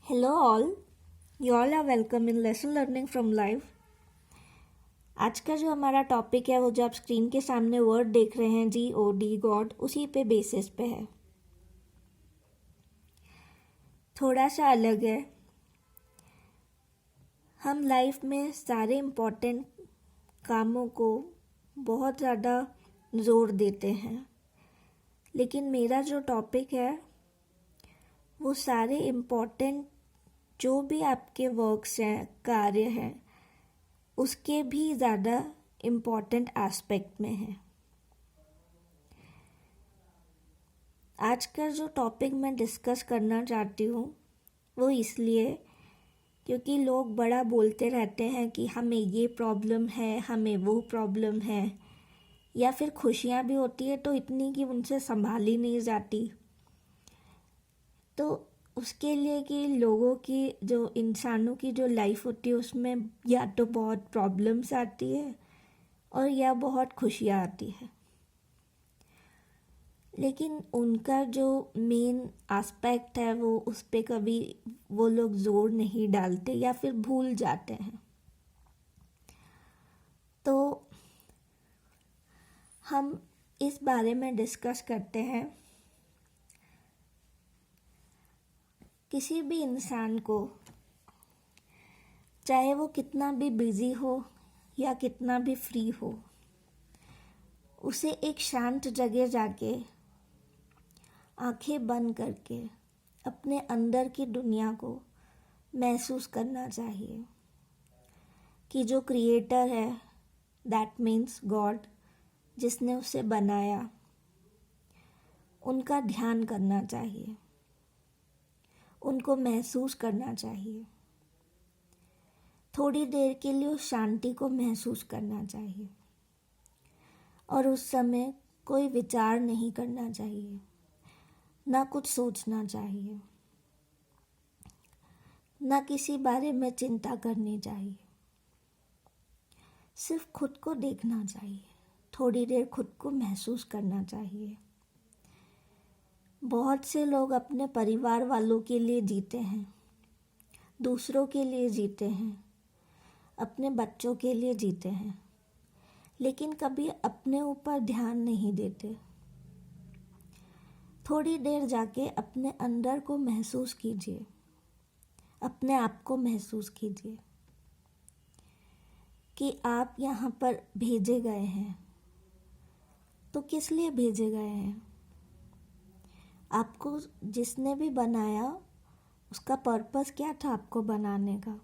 Hello all, you all are welcome in lesson learning from life। आज का जो हमारा टॉपिक है वो जो आप स्क्रीन के सामने वर्ड देख रहे हैं GOD गॉड, उसी पे बेसिस पे है। थोड़ा सा अलग है। हम लाइफ में सारे इम्पोर्टेंट कामों को बहुत ज़्यादा ज़ोर देते हैं, लेकिन मेरा जो टॉपिक है वो सारे इम्पोर्टेंट जो भी आपके वर्क्स हैं, कार्य हैं, उसके भी ज़्यादा इम्पोर्टेंट एस्पेक्ट में है। आज का जो टॉपिक मैं डिस्कस करना चाहती हूँ वो इसलिए क्योंकि लोग बड़ा बोलते रहते हैं कि हमें ये प्रॉब्लम है, हमें वो प्रॉब्लम है, या फिर खुशियाँ भी होती है तो इतनी कि उनसे संभाली नहीं जाती। तो उसके लिए कि लोगों की जो इंसानों की जो लाइफ होती है उसमें या तो बहुत प्रॉब्लम्स आती है और या बहुत खुशियाँ आती है, लेकिन उनका जो मेन एस्पेक्ट है वो उस पे कभी वो लोग जोर नहीं डालते या फिर भूल जाते हैं। तो हम इस बारे में डिस्कस करते हैं। किसी भी इंसान को, चाहे वो कितना भी बिजी हो या कितना भी फ्री हो, उसे एक शांत जगह जाके आंखें बंद करके अपने अंदर की दुनिया को महसूस करना चाहिए कि जो क्रिएटर है, दैट मीन्स गॉड, जिसने उसे बनाया, उनका ध्यान करना चाहिए, उनको महसूस करना चाहिए। थोड़ी देर के लिए उस शांति को महसूस करना चाहिए और उस समय कोई विचार नहीं करना चाहिए, ना कुछ सोचना चाहिए, ना किसी बारे में चिंता करनी चाहिए। सिर्फ खुद को देखना चाहिए, थोड़ी देर खुद को महसूस करना चाहिए। बहुत से लोग अपने परिवार वालों के लिए जीते हैं, दूसरों के लिए जीते हैं, अपने बच्चों के लिए जीते हैं, लेकिन कभी अपने ऊपर ध्यान नहीं देते। थोड़ी देर जाके अपने अंदर को महसूस कीजिए, अपने आप को महसूस कीजिए कि आप यहाँ पर भेजे गए हैं। तो किस लिए भेजे गए हैं? आपको जिसने भी बनाया उसका पर्पस क्या था आपको बनाने का?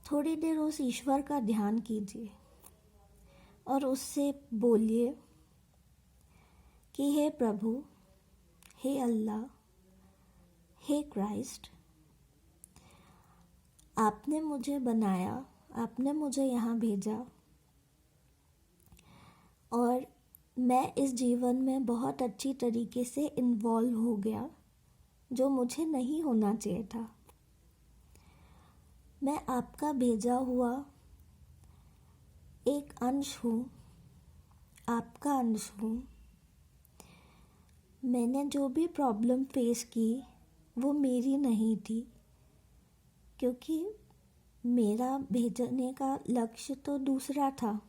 थोड़ी देर उस ईश्वर का ध्यान कीजिए और उससे बोलिए कि हे प्रभु, हे अल्लाह, हे क्राइस्ट, आपने मुझे बनाया, आपने मुझे यहाँ भेजा और मैं इस जीवन में बहुत अच्छी तरीके से इन्वॉल्व हो गया, जो मुझे नहीं होना चाहिए था। मैं आपका भेजा हुआ एक अंश हूँ, आपका अंश हूँ। मैंने जो भी प्रॉब्लम फेस की वो मेरी नहीं थी, क्योंकि मेरा भेजने का लक्ष्य तो दूसरा था।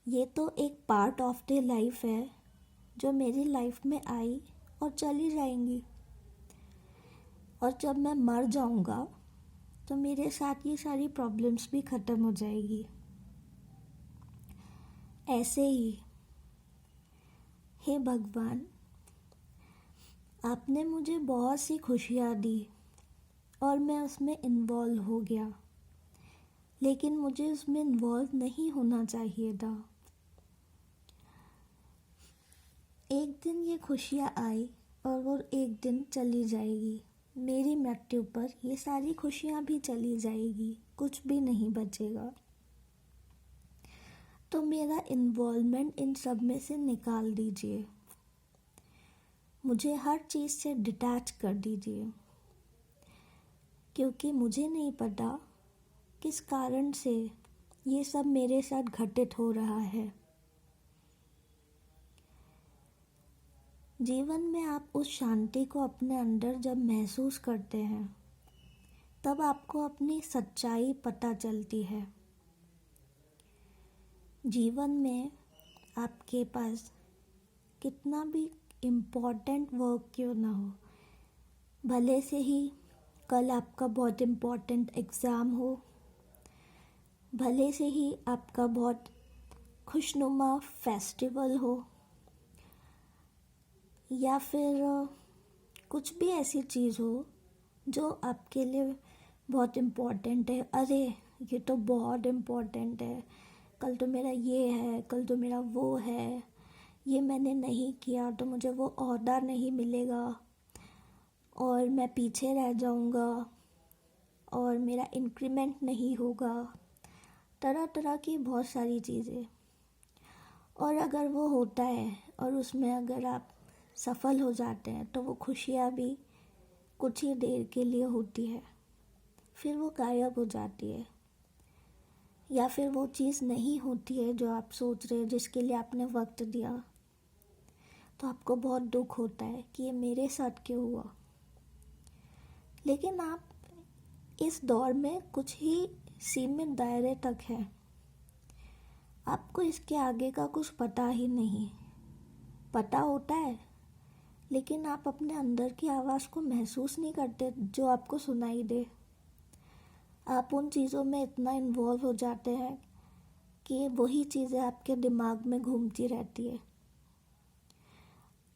ये तो एक पार्ट ऑफ द लाइफ है जो मेरी लाइफ में आई और चली जाएंगी, और जब मैं मर जाऊंगा तो मेरे साथ ये सारी प्रॉब्लम्स भी ख़त्म हो जाएगी। ऐसे ही हे भगवान, आपने मुझे बहुत सी खुशियाँ दी और मैं उसमें इन्वॉल्व हो गया, लेकिन मुझे उसमें इन्वॉल्व नहीं होना चाहिए था। एक दिन ये खुशियाँ आई और वो एक दिन चली जाएगी। मेरी मृत्यु पर ये सारी खुशियाँ भी चली जाएगी, कुछ भी नहीं बचेगा। तो मेरा इन्वॉल्वमेंट इन सब में से निकाल दीजिए, मुझे हर चीज़ से डिटैच कर दीजिए, क्योंकि मुझे नहीं पता किस कारण से ये सब मेरे साथ घटित हो रहा है। जीवन में आप उस शांति को अपने अंदर जब महसूस करते हैं तब आपको अपनी सच्चाई पता चलती है। जीवन में आपके पास कितना भी इम्पोर्टेंट वर्क क्यों ना हो, भले से ही कल आपका बहुत इम्पोर्टेंट एग्ज़ाम हो, भले से ही आपका बहुत खुशनुमा फेस्टिवल हो, या फिर कुछ भी ऐसी चीज़ हो जो आपके लिए बहुत इम्पोर्टेंट है। अरे ये तो बहुत इम्पोर्टेंट है, कल तो मेरा ये है, कल तो मेरा वो है, ये मैंने नहीं किया तो मुझे वो ओहदा नहीं मिलेगा और मैं पीछे रह जाऊंगा और मेरा इंक्रीमेंट नहीं होगा, तरह तरह की बहुत सारी चीज़ें। और अगर वो होता है और उसमें अगर आप सफल हो जाते हैं तो वो खुशियाँ भी कुछ ही देर के लिए होती है, फिर वो गायब हो जाती है। या फिर वो चीज़ नहीं होती है जो आप सोच रहे हैं, जिसके लिए आपने वक्त दिया, तो आपको बहुत दुख होता है कि ये मेरे साथ क्यों हुआ। लेकिन आप इस दौर में कुछ ही सीमित दायरे तक हैं, आपको इसके आगे का कुछ पता ही नहीं। पता होता है लेकिन आप अपने अंदर की आवाज़ को महसूस नहीं करते जो आपको सुनाई दे। आप उन चीज़ों में इतना इन्वॉल्व हो जाते हैं कि वही चीज़ें आपके दिमाग में घूमती रहती है।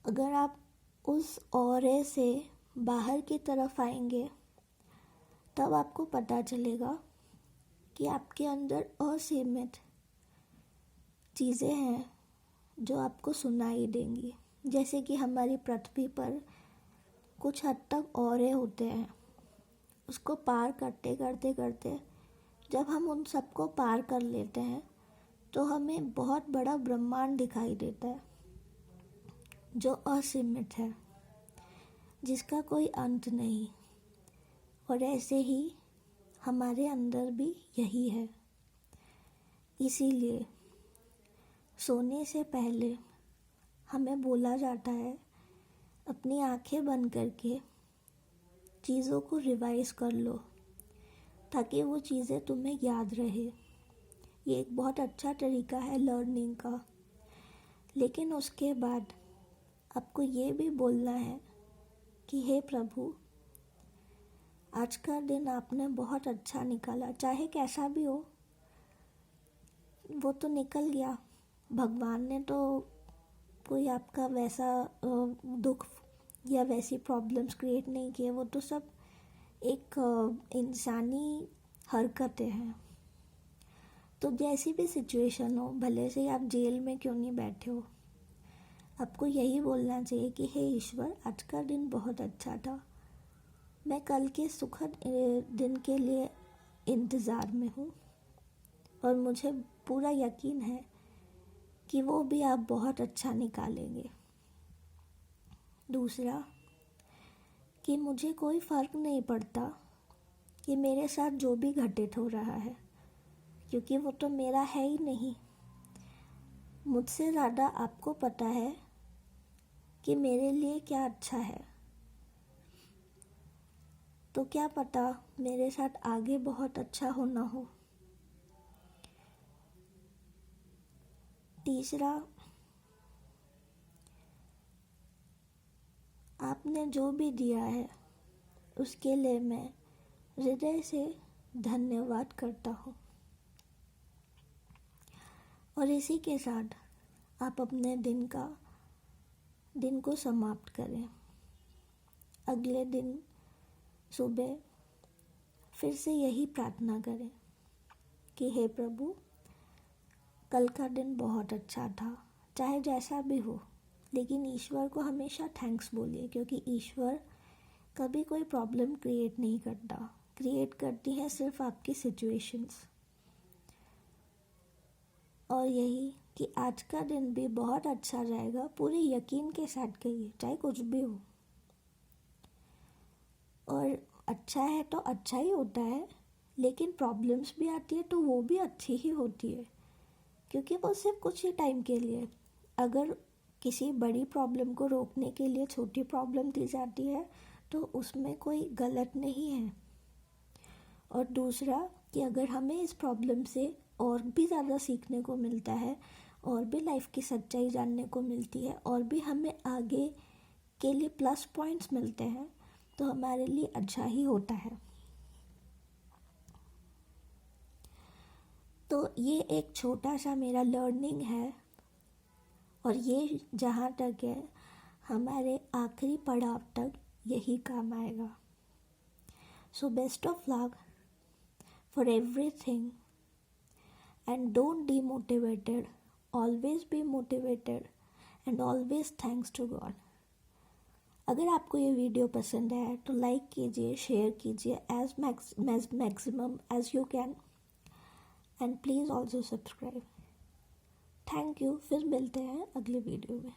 अगर आप उस औरे से बाहर की तरफ आएंगे तब आपको पता चलेगा कि आपके अंदर असीमित चीज़ें हैं जो आपको सुनाई देंगी। जैसे कि हमारी पृथ्वी पर कुछ हद तक औरे होते हैं, उसको पार करते करते करते जब हम उन सबको पार कर लेते हैं तो हमें बहुत बड़ा ब्रह्मांड दिखाई देता है जो असीमित है, जिसका कोई अंत नहीं। और ऐसे ही हमारे अंदर भी यही है। इसीलिए सोने से पहले हमें बोला जाता है अपनी आंखें बंद करके चीज़ों को रिवाइज कर लो ताकि वो चीज़ें तुम्हें याद रहे। ये एक बहुत अच्छा तरीका है लर्निंग का। लेकिन उसके बाद आपको ये भी बोलना है कि हे प्रभु, आज का दिन आपने बहुत अच्छा निकाला, चाहे कैसा भी हो वो तो निकल गया। भगवान ने तो कोई आपका वैसा दुख या वैसी प्रॉब्लम्स क्रिएट नहीं किए, वो तो सब एक इंसानी हरकतें हैं। तो जैसी भी सिचुएशन हो, भले से आप जेल में क्यों नहीं बैठे हो, आपको यही बोलना चाहिए कि हे ईश्वर, आज का दिन बहुत अच्छा था, मैं कल के सुखद दिन के लिए इंतज़ार में हूँ और मुझे पूरा यकीन है कि वो भी आप बहुत अच्छा निकालेंगे। दूसरा, कि मुझे कोई फ़र्क नहीं पड़ता कि मेरे साथ जो भी घटित हो रहा है, क्योंकि वो तो मेरा है ही नहीं। मुझसे ज़्यादा आपको पता है कि मेरे लिए क्या अच्छा है, तो क्या पता मेरे साथ आगे बहुत अच्छा होना हो। तीसरा, आपने जो भी दिया है उसके लिए मैं हृदय से धन्यवाद करता हूँ। और इसी के साथ आप अपने दिन को समाप्त करें। अगले दिन सुबह फिर से यही प्रार्थना करें कि हे प्रभु, कल का दिन बहुत अच्छा था, चाहे जैसा भी हो। लेकिन ईश्वर को हमेशा थैंक्स बोलिए, क्योंकि ईश्वर कभी कोई प्रॉब्लम क्रिएट नहीं करता, क्रिएट करती है सिर्फ आपकी सिचुएशंस। और यही कि आज का दिन भी बहुत अच्छा जाएगा, पूरे यकीन के साथ कहिए, चाहे कुछ भी हो। और अच्छा है तो अच्छा ही होता है, लेकिन प्रॉब्लम्स भी आती है तो वो भी अच्छी ही होती है, क्योंकि वो सिर्फ कुछ ही टाइम के लिए। अगर किसी बड़ी प्रॉब्लम को रोकने के लिए छोटी प्रॉब्लम दी जाती है तो उसमें कोई गलत नहीं है। और दूसरा कि अगर हमें इस प्रॉब्लम से और भी ज़्यादा सीखने को मिलता है, और भी लाइफ की सच्चाई जानने को मिलती है, और भी हमें आगे के लिए प्लस पॉइंट्स मिलते हैं, तो हमारे लिए अच्छा ही होता है। तो ये एक छोटा सा मेरा लर्निंग है, और ये जहाँ तक है हमारे आखिरी पड़ाव तक यही काम आएगा। So best of luck for everything and don't demotivated, always be motivated and always thanks to God. अगर आपको ये वीडियो पसंद आया तो लाइक कीजिए, शेयर कीजिए as maximum as you can, and please also subscribe. Thank you. फिर मिलते हैं अगले वीडियो में।